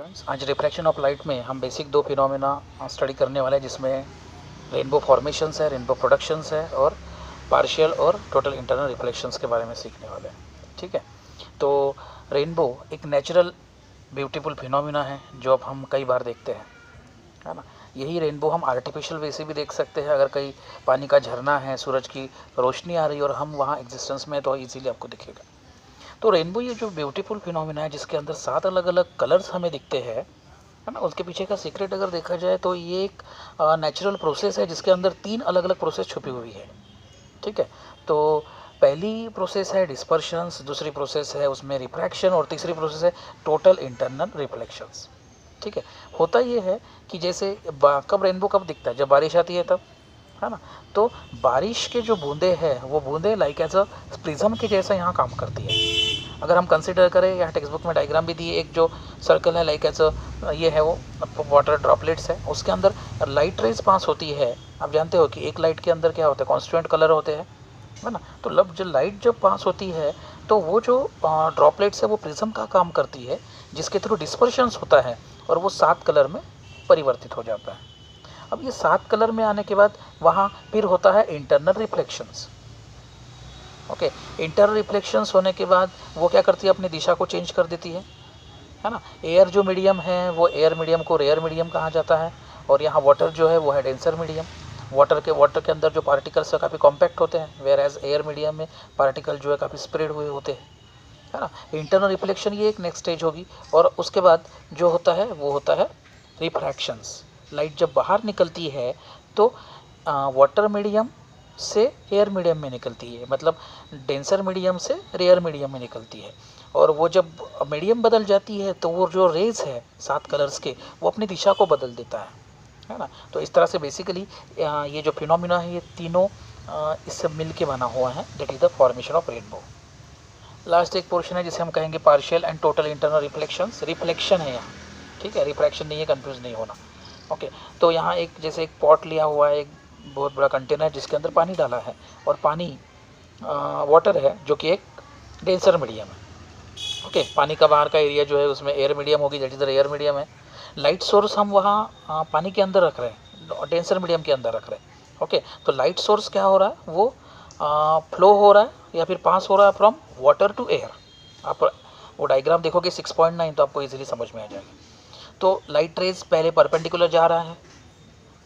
Friends, आज refraction of light में हम बेसिक दो फिनोमेना स्टडी करने वाले हैं, जिसमें रेनबो फॉर्मेशंस है, रेनबो प्रोडक्शंस है और पार्शियल और टोटल इंटरनल रिफ्लेक्शंस के बारे में सीखने वाले हैं। ठीक है, तो रेनबो एक नेचुरल ब्यूटीफुल फिनोमेना है जो अब हम कई बार देखते हैं, है ना। यही रेनबो हम आर्टिफिशियल वे से भी देख सकते हैं। अगर कहीं पानी का झरना है, सूरज की रोशनी आ रही है और हम वहाँ एग्जिस्टेंस में, तो ईजीली आपको दिखेगा। तो रेनबो ये जो ब्यूटीफुल फिनोमेना है, जिसके अंदर 7 अलग अलग कलर्स हमें दिखते हैं, है ना, उसके पीछे का सीक्रेट अगर देखा जाए तो ये एक नेचुरल प्रोसेस है जिसके अंदर 3 अलग अलग प्रोसेस छुपी हुई है। ठीक है, तो पहली प्रोसेस है डिस्पर्शंस, दूसरी प्रोसेस है उसमें रिफ्रैक्शन और तीसरी प्रोसेस है टोटल इंटरनल रिफ्लेक्शंस। ठीक है, होता ये है कि जैसे कब रेनबो कब दिखता है, जब बारिश आती है तब, है ना। तो बारिश के जो बूंदे हैं वो बूंदे लाइक एज अ प्रिज्म के जैसा यहाँ काम करती है। अगर हम कंसिडर करें, यहाँ टेक्स्ट बुक में डायग्राम भी दी है, एक जो सर्कल है लाइक एज अ ये है वो वाटर ड्रॉपलेट्स है, उसके अंदर लाइट रेज पास होती है। आप जानते हो कि एक लाइट के अंदर क्या होता है, कॉन्स्टिट्यूएंट कलर होते हैं, है ना। तो जो लाइट जब पास होती है तो वो जो ड्रॉपलेट्स है वो प्रिज्म का काम करती है, जिसके थ्रू डिस्पर्शंस होता है और वो 7 कलर में परिवर्तित हो जाता है। अब ये 7 कलर में आने के बाद वहाँ फिर होता है internal reflections. Okay, internal reflections होने के बाद वो क्या करती है, अपनी दिशा को चेंज कर देती है ना। एयर जो मीडियम है वो एयर मीडियम को रेयर मीडियम कहा जाता है, और यहाँ वाटर जो है वो है डेंसर मीडियम। वाटर के अंदर जो पार्टिकल्स है काफ़ी कॉम्पैक्ट होते हैं, वेयर एज एयर मीडियम में पार्टिकल जो है काफ़ी स्प्रेड हुए होते हैं, है ना। इंटरनल रिफ्लेक्शन ये एक नेक्स्ट स्टेज होगी, और उसके बाद जो होता है वो होता है रिफ्रैक्शंस। लाइट जब बाहर निकलती है तो वाटर मीडियम से एयर मीडियम में निकलती है, मतलब डेंसर मीडियम से रेयर मीडियम में निकलती है। और वो जब मीडियम बदल जाती है तो वो जो रेज है 7 कलर्स के, वो अपनी दिशा को बदल देता है ना। तो इस तरह से बेसिकली ये जो फिनोमिना है ये तीनों इससे मिल के बना हुआ है, that is the formation of rainbow. Last एक पोर्शन है जिसे हम कहेंगे partial and total internal reflections. Reflection है यहाँ, ठीक है, रिफ्रैक्शन नहीं है, कंफ्यूज नहीं होना। ओके, तो यहाँ एक जैसे एक पॉट लिया हुआ है, एक बहुत बड़ा कंटेनर जिसके अंदर पानी डाला है, और पानी वाटर है जो कि एक डेंसर मीडियम है। ओके, पानी का बाहर का एरिया जो है उसमें एयर मीडियम होगी, that is the air medium है। लाइट सोर्स हम वहाँ पानी के अंदर रख रहे हैं, डेंसर मीडियम के अंदर रख रहे हैं। ओके, तो लाइट सोर्स क्या हो रहा है, वो फ्लो हो रहा है या फिर पास हो रहा है फ्रॉम वाटर टू एयर। आप वो डायग्राम देखोगे 6.9 तो आपको इजीली समझ में आ जाएगा। तो लाइट रेज पहले परपेंडिकुलर जा रहा है,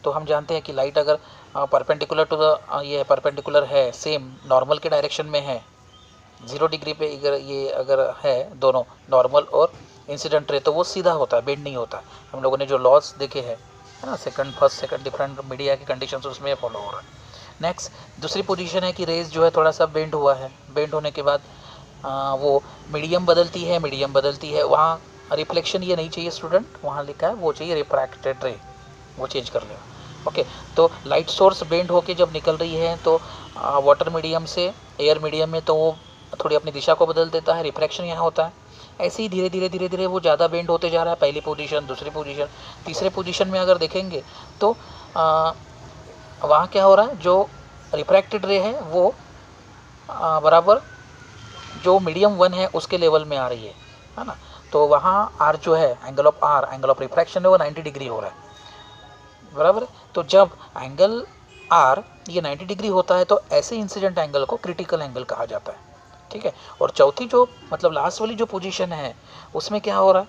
तो हम जानते हैं कि लाइट अगर परपेंडिकुलर टू द ये परपेंडिकुलर है, सेम नॉर्मल के डायरेक्शन में है, 0 डिग्री पे अगर है दोनों नॉर्मल और इंसिडेंट रे, तो वो सीधा होता है, बेंड नहीं होता। हम लोगों ने जो लॉस देखे हैं, है ना, फर्स्ट सेकंड डिफरेंट मीडिया की कंडीशंस, उसमें फॉलो हो रहा है। नेक्स्ट दूसरी पोजीशन है कि रेज जो है थोड़ा सा बेंड हुआ है, बेंड होने के बाद वो मीडियम बदलती है, वहाँ रिफ्लेक्शन ये नहीं चाहिए स्टूडेंट, वहाँ लिखा है वो चाहिए रिफ्रैक्टेड रे, वो चेंज कर लेगा। ओके, तो लाइट सोर्स बेंड होके जब निकल रही है तो वाटर मीडियम से एयर मीडियम में, तो वो थोड़ी अपनी दिशा को बदल देता है, रिफ्रैक्शन यहाँ होता है। ऐसे ही धीरे धीरे वो ज़्यादा बेंड होते जा रहा है, पहली पोजीशन, दूसरी पोजीशन, तीसरे पोजीशन में अगर देखेंगे तो वहाँ क्या हो रहा है, जो रिफ्रैक्टेड रे है वो बराबर जो मीडियम 1 है उसके लेवल में आ रही है ना। तो वहाँ आर जो है, एंगल ऑफ रिफ्रैक्शन है वो 90 डिग्री हो रहा है, बराबर है। तो जब एंगल आर ये 90 डिग्री होता है तो ऐसे इंसिडेंट एंगल को क्रिटिकल एंगल कहा जाता है, ठीक है। और चौथी जो मतलब लास्ट वाली जो पोजीशन है, उसमें क्या हो रहा है,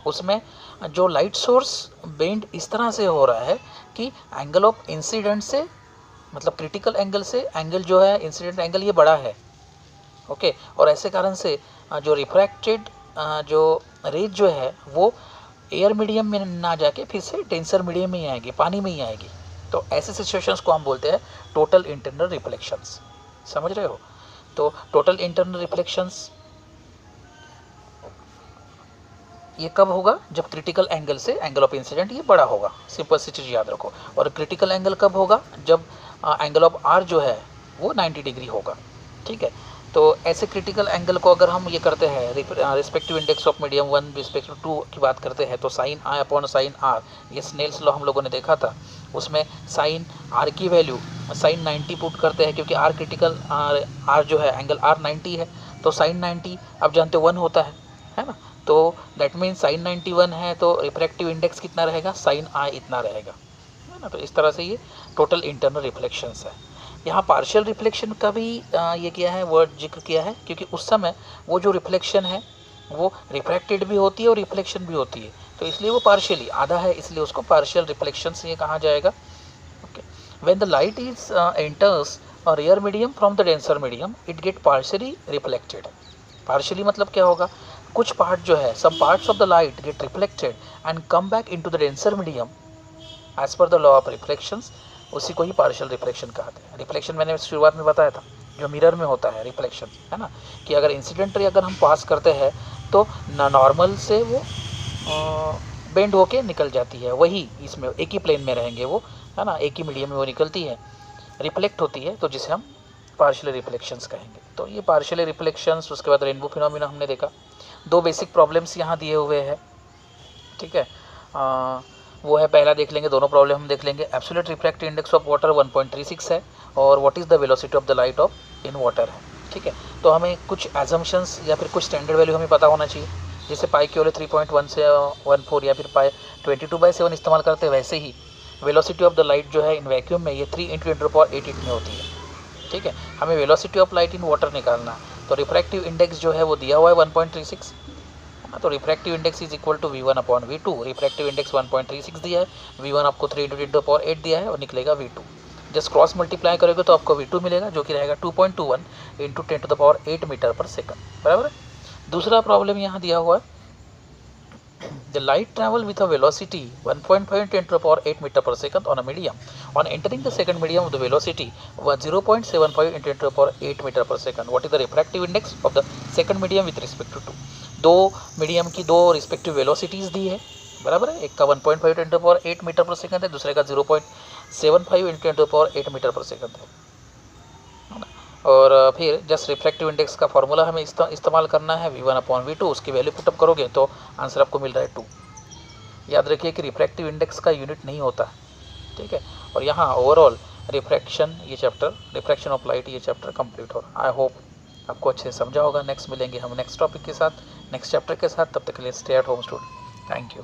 उसमें जो लाइट सोर्स बेंड इस तरह से हो रहा है कि एंगल ऑफ इंसिडेंट से, मतलब क्रिटिकल एंगल से एंगल जो है इंसिडेंट एंगल ये बड़ा है। ओके, और ऐसे कारण से जो रिफ्रैक्टेड जो रेज जो है वो एयर मीडियम में ना जाके फिर से डेंसर मीडियम में ही आएगी, पानी में ही आएगी। तो ऐसे सिचुएशंस को हम बोलते हैं टोटल इंटरनल रिफ्लेक्शंस। समझ रहे हो? तो टोटल इंटरनल रिफ्लेक्शंस ये कब होगा, जब क्रिटिकल एंगल से एंगल ऑफ इंसिडेंट ये बड़ा होगा, सिंपल सी चीज़ याद रखो। और क्रिटिकल एंगल कब होगा, जब एंगल ऑफ आर जो है वो 90 डिग्री होगा, ठीक है। तो ऐसे क्रिटिकल एंगल को अगर हम ये करते हैं, respective index of medium 1 respective 2 की बात करते हैं, तो sine I upon sine R, ये स्नेल्स लॉ हम लोगों ने देखा था, उसमें साइन आर की वैल्यू साइन 90 पुट करते हैं, क्योंकि आर क्रिटिकल आर जो है एंगल आर 90 है, तो साइन 90 आप जानते हो 1 होता है ना। तो दैट मीन्स साइन 91 है तो रिफ्रैक्टिव इंडेक्स कितना रहेगा, साइन आई इतना रहेगा, है ना। तो इस तरह से ये टोटल इंटरनल रिफ्लेक्शंस है। यहाँ पार्शियल रिफ्लेक्शन का भी ये किया है, वर्ड जिक्र किया है, क्योंकि उस समय वो जो रिफ्लेक्शन है वो रिफ्रैक्टेड भी होती है और रिफ्लेक्शन भी होती है, तो इसलिए वो पार्शियली आधा है, इसलिए उसको पार्शियल रिफ्लेक्शन से ये कहा जाएगा। Okay, when the light is enters a rare medium from the denser medium it get partially reflected. Partially मतलब क्या होगा, कुछ पार्ट जो है, some parts of the light get reflected and come back into the denser medium as per the law of reflections, उसी को ही partial reflection कहते हैं। रिफ्लेक्शन मैंने शुरुआत में बताया था, जो मिरर में होता है रिफ्लेक्शन, है ना, कि अगर इंसिडेंट रे अगर हम पास करते हैं तो नॉर्मल से वो बेंड होके निकल जाती है, वही इसमें एक ही प्लेन में रहेंगे वो, है ना, एक ही मीडियम में वो निकलती है, रिफ्लेक्ट होती है, तो जिसे हम पार्शियल रिफ्लेक्शंस कहेंगे। तो ये पार्शियल रिफ्लेक्शंस, उसके बाद रेनबो फिनोमिना हमने देखा। दो बेसिक प्रॉब्लम्स यहाँ दिए हुए हैं, ठीक है, वो है, पहला देख लेंगे, दोनों प्रॉब्लम हम देख लेंगे। Absolute refractive index of water 1.36 है और what is the velocity of the light of in water है, ठीक है। तो हमें कुछ एजम्पशंस या फिर कुछ स्टैंडर्ड वैल्यू हमें पता होना चाहिए, जैसे पाई की वैल्यू 3.1 से 14 या फिर पाई 22/7 इस्तेमाल करते हैं, वैसे ही वेलोसिटी ऑफ द लाइट जो है इन वैक्यूम में ये 3 × 10⁸ में होती है, ठीक है। हमें velocity of light in water निकालना है, तो रिफ्रैक्टिव इंडेक्स जो है वो दिया हुआ है 1.36, तो refractive index is equal to V1/V2। Refractive index 1.36 दिया है, V1 आपको 3 × 10⁸ दिया है और निकलेगा V2। जस्ट क्रॉस मल्टीप्लाई करोगे तो आपको V2 मिलेगा, जो कि रहेगा 2.21 × 10⁸ मीटर पर सेकंड, बराबर है। दूसरा प्रॉब्लम यहाँ दिया हुआ है, the light travel with a velocity 1.5 × 10⁸ metre per second on a medium, on entering the second medium the velocity 0.75 × 10⁸ metre per second. What is the refractive index of the second medium with respect to दो medium की दो respective velocities दी है, बराबर है। एक का 1.5 × 10⁸ metre per second है, दूसरे का 0.75 × 10⁸ मीटर पर सेकंड है ना। और फिर जस्ट रिफ्रैक्टिव इंडेक्स का फॉर्मूला हमें इस्तेमाल करना है, V1/V2, उसकी वैल्यू पुटअप करोगे तो आंसर आपको मिल रहा है 2। याद रखिए कि रिफ्रैक्टिव इंडेक्स का यूनिट नहीं होता, ठीक है। और यहाँ ओवरऑल रिफ्रैक्शन, ये चैप्टर रिफ्रैक्शन ऑफ लाइट, ये चैप्टर कंप्लीट हो रहा है। आई होप आपको अच्छे से समझा होगा। नेक्स्ट मिलेंगे हम नेक्स्ट टॉपिक के साथ, नेक्स्ट चैप्टर के साथ, तब तक के लिए stay at home student. Thank you.